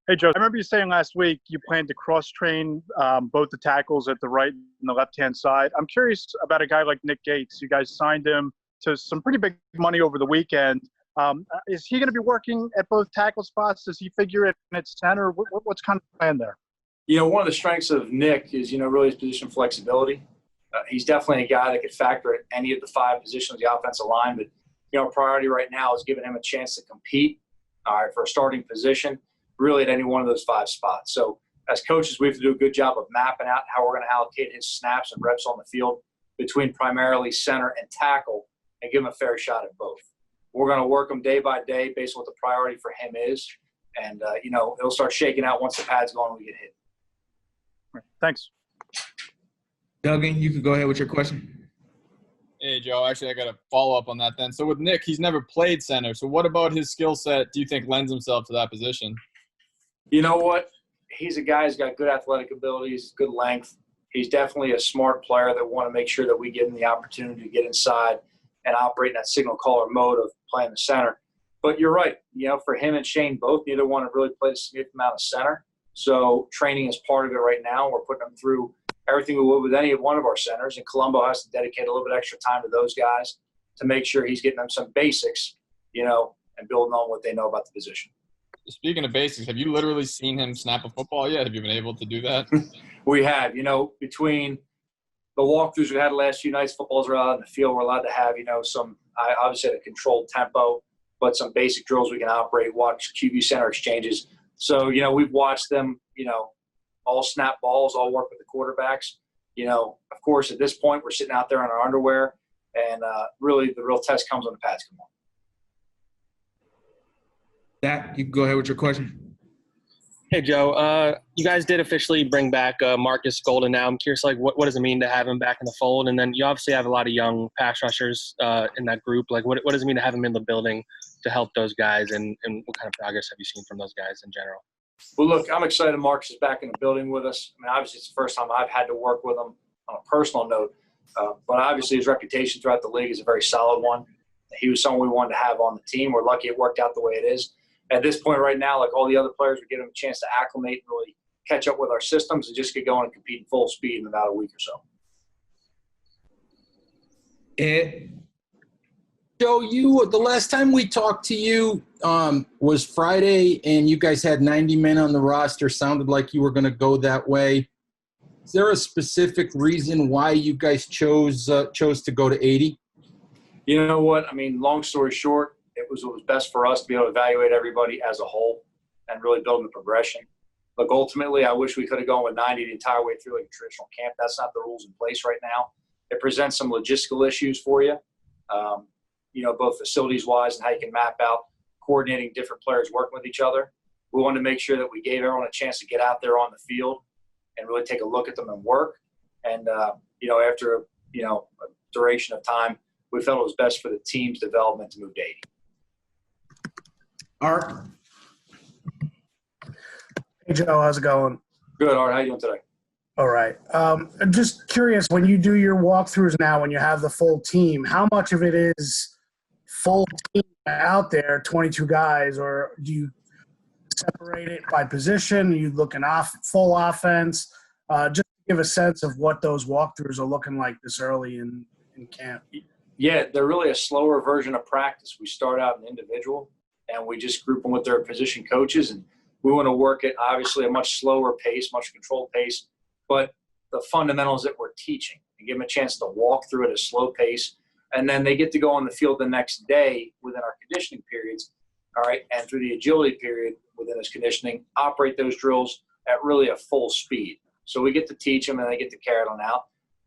Hey, Joe, I remember you saying last week you plan to cross-train both the tackles at the right and the left-hand side. I'm curious about a guy like Nick Gates. You guys signed him to some pretty big money over the weekend. Is he going to be working at both tackle spots? Does he figure it in its center? What's kind of the plan there? One of the strengths of Nick is, really his position flexibility. He's definitely a guy that could factor at any of the 5 positions of the offensive line. But, priority right now is giving him a chance to compete, for a starting position, really at any one of those 5 spots. So as coaches, we have to do a good job of mapping out how we're going to allocate his snaps and reps on the field between primarily center and tackle and give him a fair shot at both. We're going to work him day by day based on what the priority for him is. And, it'll start shaking out once the pad's going and we get hit. Thanks. Duggan, you can go ahead with your question. Hey, Joe. Actually, I got a follow-up on that then. So with Nick, he's never played center. So what about his skill set do you think lends himself to that position? You know what? He's a guy who's got good athletic abilities, good length. He's definitely a smart player that want to make sure that we give him the opportunity to get inside and operate in that signal caller mode of playing the center. But you're right. For him and Shane both, neither one have really played a significant amount of center. So training is part of it right now. We're putting them through everything we would with any one of our centers. And Colombo has to dedicate a little bit extra time to those guys to make sure he's getting them some basics, and building on what they know about the position. Speaking of basics, have you literally seen him snap a football yet? Have you been able to do that? We have. Between the walkthroughs we had the last few nights, footballs are out in the field. We're allowed to have, some – I obviously at a controlled tempo, but some basic drills we can operate, watch QB center exchanges. So, we've watched them, all snap balls, all work with the quarterbacks. Of course, at this point, we're sitting out there in our underwear, and really the real test comes when the pads come on. Zach, you can go ahead with your question. Hey, Joe. You guys did officially bring back Marcus Golden now. I'm curious, what does it mean to have him back in the fold? And then you obviously have a lot of young pass rushers in that group. What does it mean to have him in the building to help those guys, and what kind of progress have you seen from those guys in general? Well, look, I'm excited Marcus is back in the building with us. Obviously it's the first time I've had to work with him on a personal note. But obviously his reputation throughout the league is a very solid one. He was someone we wanted to have on the team. We're lucky it worked out the way it is. At this point right now, like all the other players, we're giving them a chance to acclimate and really catch up with our systems and just get going and compete in full speed in about a week or so. Joe, the last time we talked to you was Friday, and you guys had 90 men on the roster. Sounded like you were going to go that way. Is there a specific reason why you guys chose to go to 80? You know what? Long story short, it was what was best for us to be able to evaluate everybody as a whole and really build the progression. Look, ultimately, I wish we could have gone with 90 the entire way through like a traditional camp. That's not the rules in place right now. It presents some logistical issues for you. Both facilities-wise and how you can map out coordinating different players working with each other. We wanted to make sure that we gave everyone a chance to get out there on the field and really take a look at them and work. And, after, a duration of time, we felt it was best for the team's development to move to 80. Art? Hey, Joe. How's it going? Good, Art. How you doing today? All right. I'm just curious, when you do your walkthroughs now, when you have the full team, how much of it is full team out there, 22 guys, or do you separate it by position? Are you looking full offense? Just to give a sense of what those walkthroughs are looking like this early in camp. Yeah, they're really a slower version of practice. We start out an individual, and we just group them with their position coaches, and we want to work at obviously a much slower pace, much controlled pace, but the fundamentals that we're teaching and give them a chance to walk through at a slow pace. And then they get to go on the field the next day within our conditioning periods, all right, and through the agility period within this conditioning, operate those drills at really a full speed. So we get to teach them and they get to carry it on out.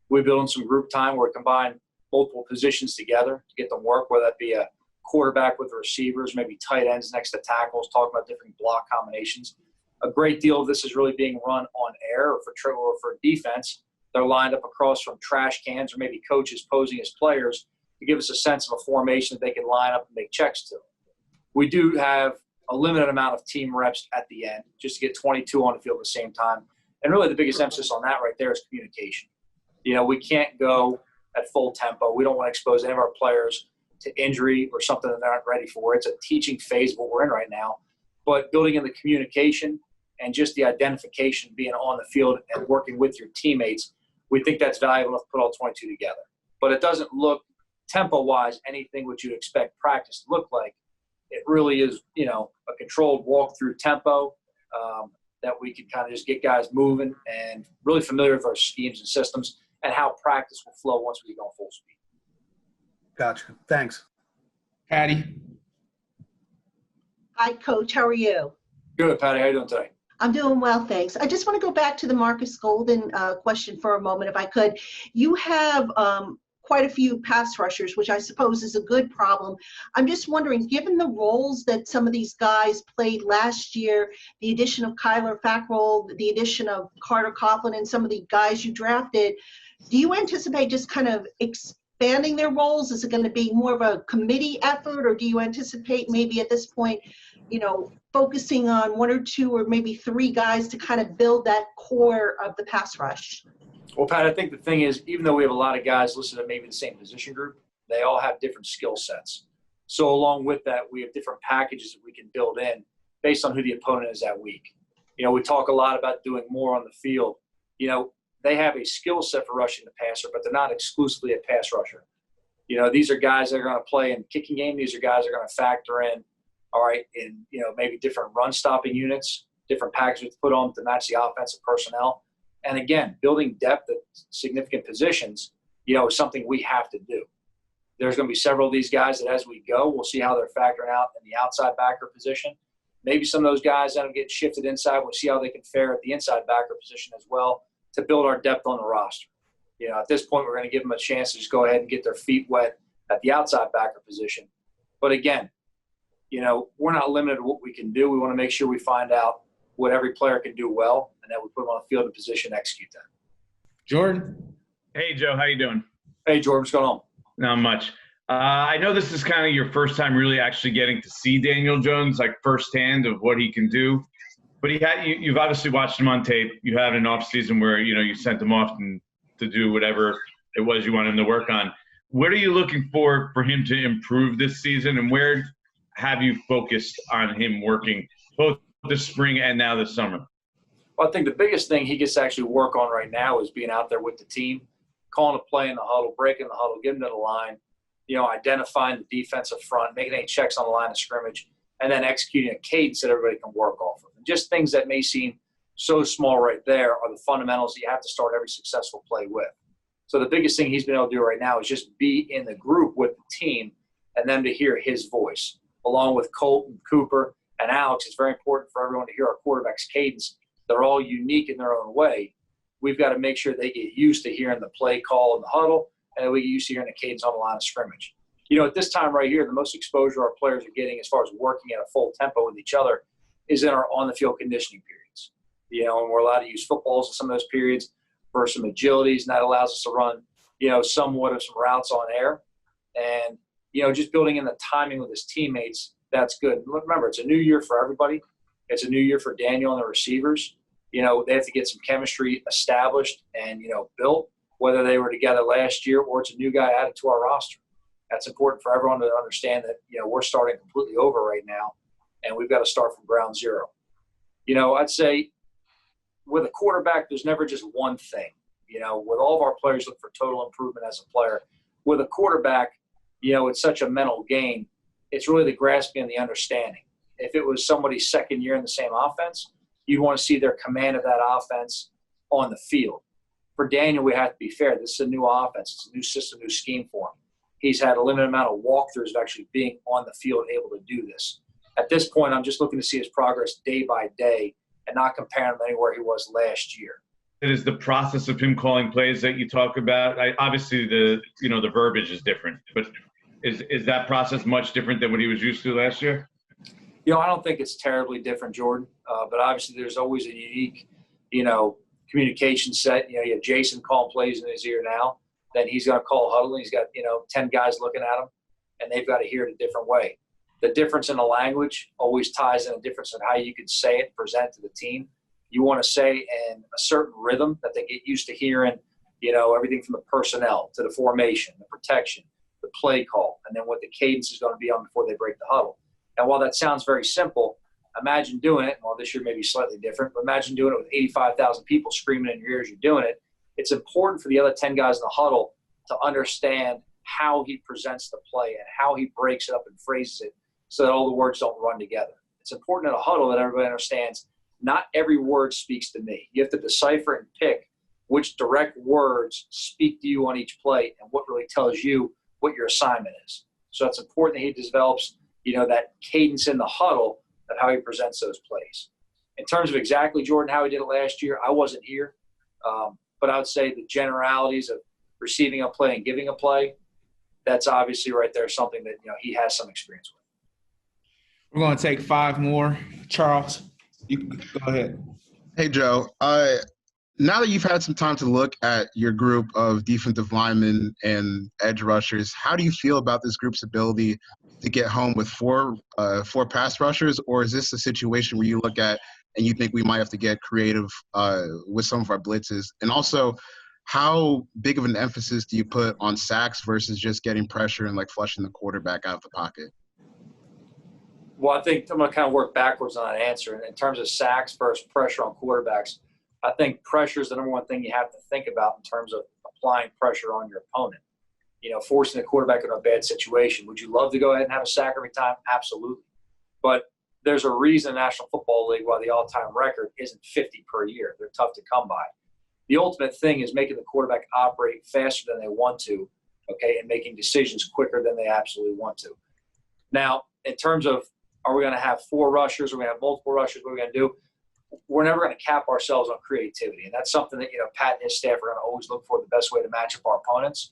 We build in some group time where we combine multiple positions together to get them work, whether that be a quarterback with the receivers, maybe tight ends next to tackles, talking about different block combinations. A great deal of this is really being run on air or for defense. They're lined up across from trash cans or maybe coaches posing as players to give us a sense of a formation that they can line up and make checks to. We do have a limited amount of team reps at the end just to get 22 on the field at the same time. And really the biggest emphasis on that right there is communication. We can't go at full tempo. We don't want to expose any of our players to injury or something that they're not ready for. It's a teaching phase of what we're in right now. But building in the communication and just the identification being on the field and working with your teammates, we think that's valuable to put all 22 together. But it doesn't look tempo-wise anything what you'd expect practice to look like. It really is, a controlled walk-through tempo that we can kind of just get guys moving and really familiar with our schemes and systems and how practice will flow once we go full speed. Gotcha. Thanks. Patty. Hi, Coach. How are you? Good, Patty. How you doing today? I'm doing well, thanks. I just want to go back to the Marcus Golden question for a moment, if I could. You have quite a few pass rushers, which I suppose is a good problem. I'm just wondering, given the roles that some of these guys played last year, the addition of Kyler Fackrell, the addition of Carter Coughlin, and some of the guys you drafted, do you anticipate just kind of expanding their roles? Is it going to be more of a committee effort, or do you anticipate maybe at this point, focusing on one or two or maybe three guys to kind of build that core of the pass rush? Well, Pat, I think the thing is, even though we have a lot of guys listed at maybe the same position group, they all have different skill sets. So along with that, we have different packages that we can build in based on who the opponent is that week. We talk a lot about doing more on the field. They have a skill set for rushing the passer, but they're not exclusively a pass rusher. These are guys that are going to play in kicking game. These are guys that are going to factor in, all right, in, maybe different run stopping units, different packages to put on to match the offensive personnel. And again, building depth at significant positions, is something we have to do. There's going to be several of these guys that as we go, we'll see how they're factoring out in the outside backer position. Maybe some of those guys that'll get shifted inside, we'll see how they can fare at the inside backer position as well to build our depth on the roster. At this point, we're going to give them a chance to just go ahead and get their feet wet at the outside backer position. But again, we're not limited to what we can do. We want to make sure we find out what every player can do well, and then we put them on the field in position to execute that. Jordan. Hey, Joe. How you doing? Hey, Jordan. What's going on? Not much. I know this is kind of your first time really actually getting to see Daniel Jones, like firsthand of what he can do. But you've obviously watched him on tape. You had an off season where, you sent him off to do whatever it was you want him to work on. What are you looking for him to improve this season, and where have you focused on him working both this spring and now this summer? Well, I think the biggest thing he gets to actually work on right now is being out there with the team, calling a play in the huddle, breaking the huddle, getting to the line, identifying the defensive front, making any checks on the line of scrimmage, and then executing a cadence that everybody can work off of. And just things that may seem so small right there are the fundamentals that you have to start every successful play with. So the biggest thing he's been able to do right now is just be in the group with the team and then to hear his voice. Along with Colton, Cooper, and Alex, it's very important for everyone to hear our quarterback's cadence. They're all unique in their own way. We've got to make sure they get used to hearing the play call in the huddle, and then we get used to hearing the cadence on the line of scrimmage. At this time right here, the most exposure our players are getting as far as working at a full tempo with each other is in our on-the-field conditioning periods. And we're allowed to use footballs in some of those periods for some agilities, and that allows us to run, somewhat of some routes on air. And, just building in the timing with his teammates, that's good. Remember, it's a new year for everybody. It's a new year for Daniel and the receivers. They have to get some chemistry established and, built, whether they were together last year or it's a new guy added to our roster. That's important for everyone to understand that, we're starting completely over right now, and we've got to start from ground zero. I'd say with a quarterback, there's never just one thing. With all of our players look for total improvement as a player. With a quarterback, it's such a mental game. It's really the grasping and the understanding. If it was somebody's second year in the same offense, you'd want to see their command of that offense on the field. For Daniel, we have to be fair. This is a new offense. It's a new system, new scheme for him. He's had a limited amount of walkthroughs of actually being on the field able to do this. At this point, I'm just looking to see his progress day by day and not compare him to anywhere he was last year. It is the process of him calling plays that you talk about. Obviously, the verbiage is different, but is that process much different than what he was used to last year? I don't think it's terribly different, Jordan. But obviously, there's always a unique, communication set. You have Jason calling plays in his ear now. Then he's going to call a huddle. And he's got 10 guys looking at him, and they've got to hear it a different way. The difference in the language always ties in a difference in how you can say it and present it to the team. You want to say in a certain rhythm that they get used to hearing, everything from the personnel to the formation, the protection, the play call, and then what the cadence is going to be on before they break the huddle. And while that sounds very simple, Imagine doing it. Well, this year may be slightly different, but imagine doing it with 85,000 people screaming in your ears you're doing it. It's important for the other 10 guys in the huddle to understand how he presents the play and how he breaks it up and phrases it so that all the words don't run together. It's important in a huddle that everybody understands not every word speaks to me. You have to decipher and pick which direct words speak to you on each play and what really tells you what your assignment is. So it's important that he develops, that cadence in the huddle of how he presents those plays. In terms of exactly, Jordan, how he did it last year, I wasn't here. But I would say the generalities of receiving a play and giving a play, that's obviously right there something that, he has some experience with. We're going to take 5 more. Charles, you can go ahead. Hey, Joe. Now that you've had some time to look at your group of defensive linemen and edge rushers, how do you feel about this group's ability to get home with four pass rushers? Or is this a situation where you look at and you think we might have to get creative with some of our blitzes? And also, how big of an emphasis do you put on sacks versus just getting pressure and flushing the quarterback out of the pocket? Well, I think I'm going to kind of work backwards on that answer. And in terms of sacks versus pressure on quarterbacks, I think pressure is the number one thing you have to think about in terms of applying pressure on your opponent. Forcing the quarterback in a bad situation. Would you love to go ahead and have a sack every time? Absolutely. But there's a reason in the National Football League why the all-time record isn't 50 per year. They're tough to come by. The ultimate thing is making the quarterback operate faster than they want to, okay, and making decisions quicker than they absolutely want to. Now, in terms of are we going to have 4 rushers? Are we going to have multiple rushers? What are we going to do? We're never going to cap ourselves on creativity. And that's something that, Pat and his staff are going to always look for the best way to match up our opponents.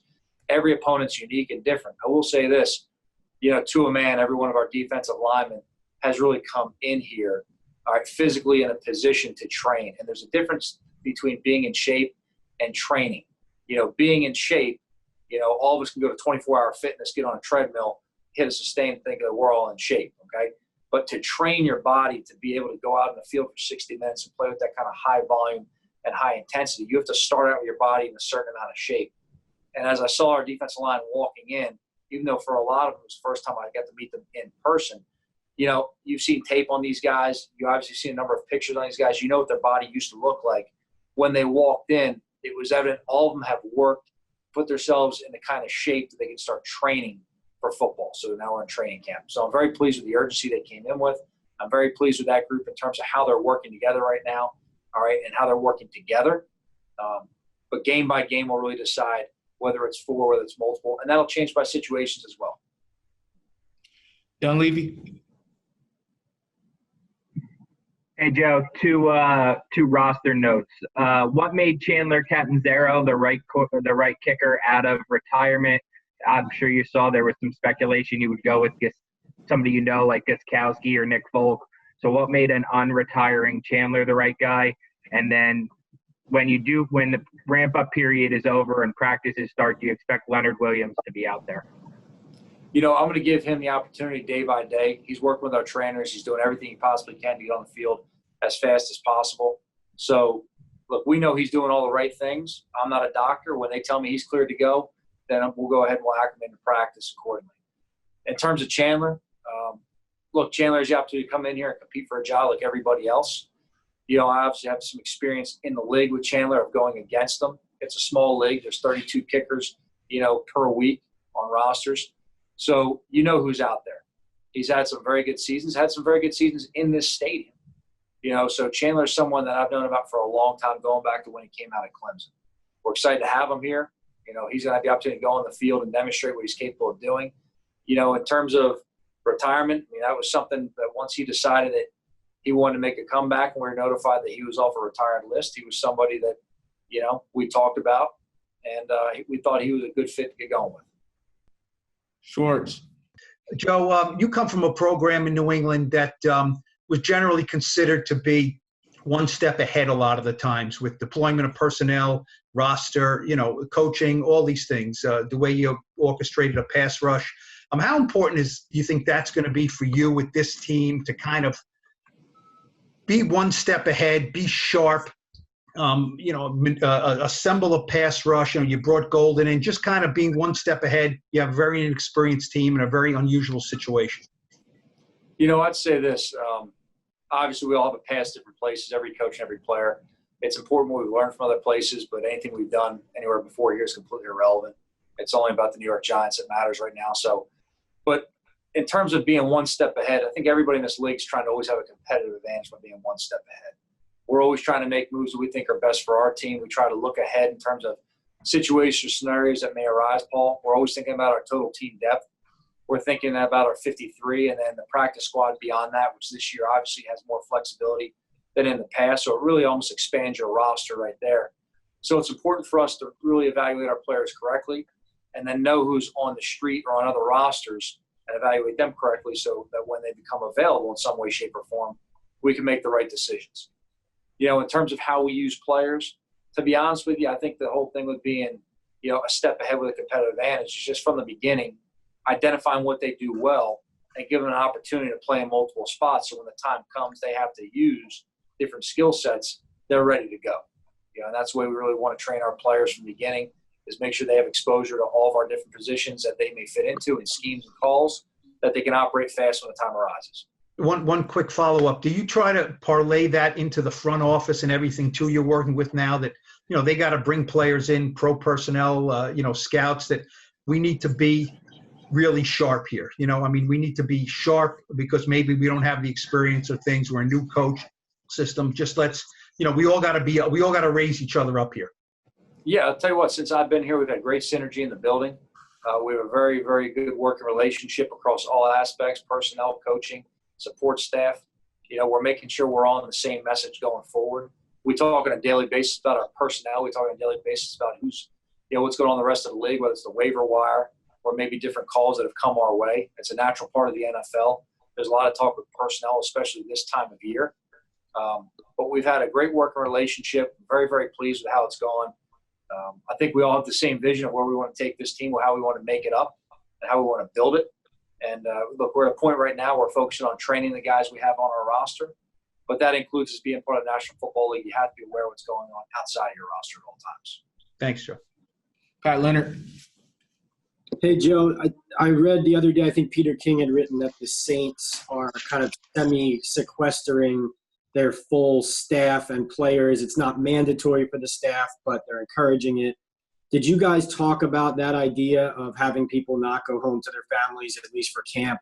Every opponent's unique and different. I will say this, to a man, every one of our defensive linemen has really come in here, all right, physically in a position to train. And there's a difference between being in shape and training. Being in shape, all of us can go to 24-hour fitness, get on a treadmill, hit a sustained thing that we're all in shape, okay? But to train your body to be able to go out in the field for 60 minutes and play with that kind of high volume and high intensity, you have to start out with your body in a certain amount of shape. And as I saw our defensive line walking in, even though for a lot of them it was the first time I got to meet them in person, you've seen tape on these guys. You obviously seen a number of pictures on these guys. You know what their body used to look like. When they walked in, it was evident all of them have worked, put themselves in the kind of shape that they can start training for football. So now we're in training camp. So I'm very pleased with the urgency they came in with. I'm very pleased with that group in terms of how they're working together right now, all right, and how they're working together. But game by game, we'll really decide whether it's 4, whether it's multiple, and that'll change by situations as well. Dunleavy? Hey, Joe, two roster notes. What made Chandler Catanzaro the right kicker out of retirement? I'm sure you saw there was some speculation you would go with somebody like Gostkowski or Nick Folk. So what made an unretiring Chandler the right guy? And then when the ramp-up period is over and practices start, do you expect Leonard Williams to be out there? I'm going to give him the opportunity day by day. He's working with our trainers. He's doing everything he possibly can to get on the field as fast as possible. So, look, we know he's doing all the right things. I'm not a doctor. When they tell me he's cleared to go, then we'll go ahead and we'll acclimate into practice accordingly. In terms of Chandler, look, Chandler has the opportunity to come in here and compete for a job like everybody else. I obviously have some experience in the league with Chandler of going against them. It's a small league. There's 32 kickers, per week on rosters. So who's out there. He's had some very good seasons, in this stadium. So Chandler's someone that I've known about for a long time, going back to when he came out of Clemson. We're excited to have him here. He's going to have the opportunity to go on the field and demonstrate what he's capable of doing. In terms of retirement, that was something that once he decided that he wanted to make a comeback and we were notified that he was off a retired list, he was somebody that, we talked about and we thought he was a good fit to get going with. Schwartz. Joe, you come from a program in New England that was generally considered to be one step ahead a lot of the times with deployment of personnel, roster, coaching, all these things, the way you orchestrated a pass rush. How important do you think that's going to be for you with this team to kind of be one step ahead, be sharp, assemble a pass rush? You brought Golden in, just kind of being one step ahead. You have a very inexperienced team in a very unusual situation. I'd say this. obviously we all have a past different places, every coach and every player. It's important what we've learned from other places, but anything we've done anywhere before here is completely irrelevant. It's only about the New York Giants that matters right now. So, but in terms of being one step ahead, I think everybody in this league is trying to always have a competitive advantage by being one step ahead. We're always trying to make moves that we think are best for our team. We try to look ahead in terms of situations or scenarios that may arise, Paul. We're always thinking about our total team depth. We're thinking about our 53 and then the practice squad beyond that, which this year obviously has more flexibility than in the past. So it really almost expands your roster right there. So it's important for us to really evaluate our players correctly and then know who's on the street or on other rosters and evaluate them correctly so that when they become available in some way, shape, or form, we can make the right decisions. You know, in terms of how we use players, to be honest with you, I think the whole thing with being, you know, a step ahead with a competitive advantage is just from the beginning, identifying what they do well and give them an opportunity to play in multiple spots. So when the time comes, they have to use different skill sets, they're ready to go. You know, and that's the way we really want to train our players from the beginning, is make sure they have exposure to all of our different positions that they may fit into and schemes and calls that they can operate fast when the time arises. One quick follow-up. Do you try to parlay that into the front office and everything too you're working with now that, you know, they got to bring players in, pro personnel, you know, scouts, that we need to be really sharp here? You know, I mean, we need to be sharp because maybe we don't have the experience or things. We're a new coach system. Just let's, you know, we all got to raise each other up here. Yeah, I'll tell you what, since I've been here, we've had great synergy in the building. We have a very, very good working relationship across all aspects, personnel, coaching, support staff. You know, we're making sure we're all on the same message going forward. We talk on a daily basis about our personnel. We talk on a daily basis about who's, you know, what's going on in the rest of the league, whether it's the waiver wire or maybe different calls that have come our way. It's a natural part of the NFL. There's a lot of talk with personnel, especially this time of year. But we've had a great working relationship. Very, very pleased with how it's going. I think we all have the same vision of where we want to take this team, how we want to make it up, and how we want to build it. And look, we're at a point right now where we're focusing on training the guys we have on our roster. But that includes us being part of the National Football League. You have to be aware of what's going on outside of your roster at all times. Thanks, Joe. Pat Leonard. Hey, Joe, I read the other day, I think Peter King had written that the Saints are kind of semi-sequestering their full staff and players. It's not mandatory for the staff, but they're encouraging it. Did you guys talk about that idea of having people not go home to their families, at least for camp?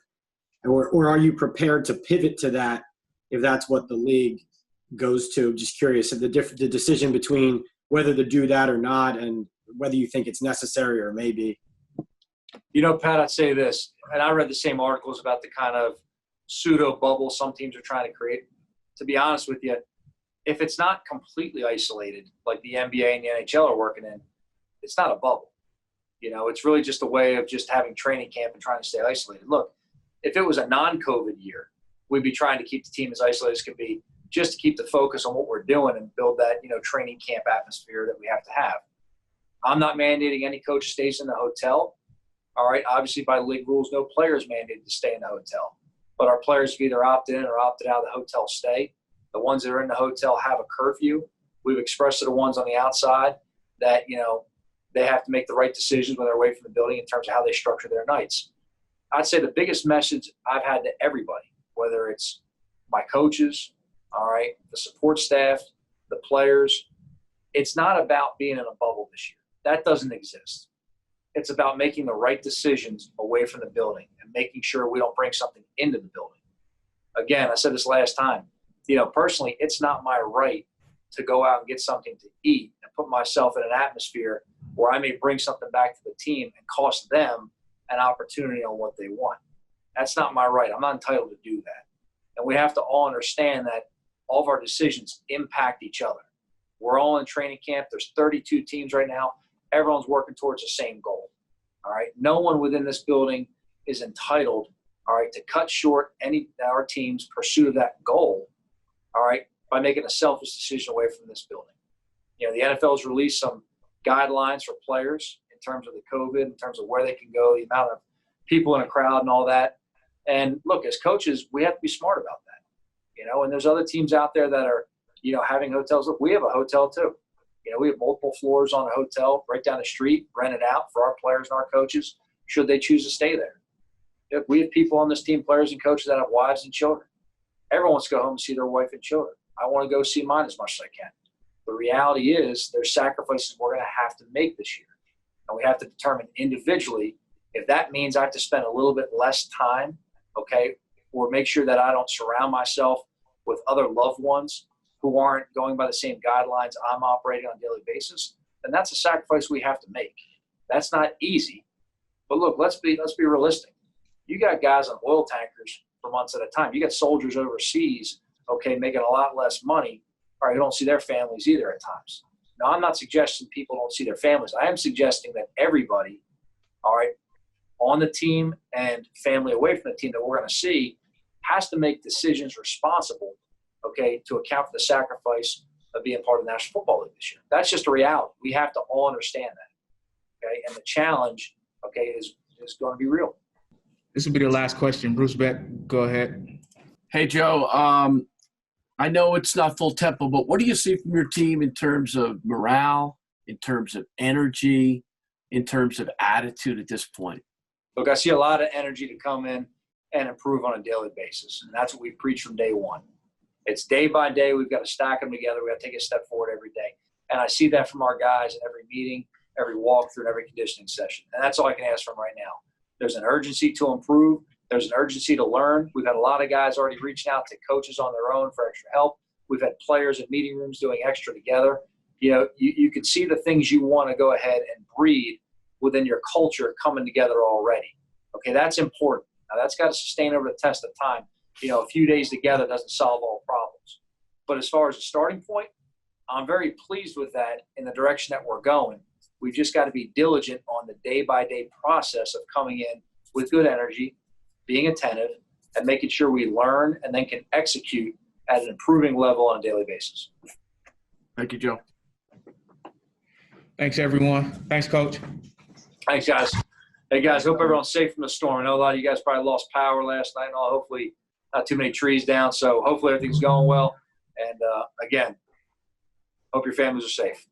Or are you prepared to pivot to that if that's what the league goes to? Just curious of the decision between whether to do that or not and whether you think it's necessary or maybe. You know, Pat, I'd say this, and I read the same articles about the kind of pseudo bubble some teams are trying to create. To be honest with you, if it's not completely isolated, like the NBA and the NHL are working in, it's not a bubble. You know, it's really just a way of just having training camp and trying to stay isolated. Look, if it was a non-COVID year, we'd be trying to keep the team as isolated as can be, just to keep the focus on what we're doing and build that, you know, training camp atmosphere that we have to have. I'm not mandating any coach stays in the hotel. All right, obviously by league rules, no player is mandated to stay in the hotel. But our players have either opted in or opted out of the hotel stay. The ones that are in the hotel have a curfew. We've expressed to the ones on the outside that, you know, they have to make the right decisions when they're away from the building in terms of how they structure their nights. I'd say the biggest message I've had to everybody, whether it's my coaches, all right, the support staff, the players, it's not about being in a bubble this year. That doesn't exist. It's about making the right decisions away from the building and making sure we don't bring something into the building. Again, I said this last time, you know, personally, it's not my right to go out and get something to eat and put myself in an atmosphere where I may bring something back to the team and cost them an opportunity on what they want. That's not my right. I'm not entitled to do that. And we have to all understand that all of our decisions impact each other. We're all in training camp. There's 32 teams right now. Everyone's working towards the same goal. All right. No one within this building is entitled, all right, to cut short our team's pursuit of that goal, all right, by making a selfish decision away from this building. You know, the NFL has released some guidelines for players in terms of the COVID, in terms of where they can go, the amount of people in a crowd and all that. And look, as coaches, we have to be smart about that. You know, and there's other teams out there that are, you know, having hotels. Look, we have a hotel too. You know, we have multiple floors on a hotel right down the street, rented out for our players and our coaches, should they choose to stay there. We have people on this team, players and coaches, that have wives and children. Everyone wants to go home and see their wife and children. I want to go see mine as much as I can. The reality is there's sacrifices we're going to have to make this year. And we have to determine individually if that means I have to spend a little bit less time, okay, or make sure that I don't surround myself with other loved ones who aren't going by the same guidelines I'm operating on a daily basis, then that's a sacrifice we have to make. That's not easy. But look, let's be realistic. You got guys on oil tankers for months at a time. You got soldiers overseas, okay, making a lot less money, or who don't see their families either at times. Now, I'm not suggesting people don't see their families. I am suggesting that everybody, all right, on the team and family away from the team that we're going to see has to make decisions responsible, okay, to account for the sacrifice of being part of the National Football League this year. That's just a reality. We have to all understand that, okay? And the challenge, okay, is going to be real. This will be the last question. Bruce Beck, go ahead. Hey, Joe. I know it's not full tempo, but what do you see from your team in terms of morale, in terms of energy, in terms of attitude at this point? Look, I see a lot of energy to come in and improve on a daily basis, and that's what we preach from day one. It's day by day. We've got to stack them together. We've got to take a step forward every day. And I see that from our guys in every meeting, every walkthrough, and every conditioning session. And that's all I can ask from right now. There's an urgency to improve. There's an urgency to learn. We've had a lot of guys already reaching out to coaches on their own for extra help. We've had players in meeting rooms doing extra together. You know, you can see the things you want to go ahead and breed within your culture coming together already. Okay, that's important. Now, that's got to sustain over the test of time. You know, a few days together doesn't solve all problems. But as far as a starting point, I'm very pleased with that in the direction that we're going. We've just got to be diligent on the day-by-day process of coming in with good energy, being attentive, and making sure we learn and then can execute at an improving level on a daily basis. Thank you, Joe. Thanks, everyone. Thanks, Coach. Thanks, guys. Hey, guys, hope everyone's safe from the storm. I know a lot of you guys probably lost power last night and all. Hopefully not too many trees down, so hopefully everything's going well. And, again, hope your families are safe.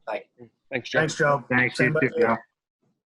Thank you. Thanks, Joe. Thanks, Joe. Thanks, Same you too, buddy. Joe.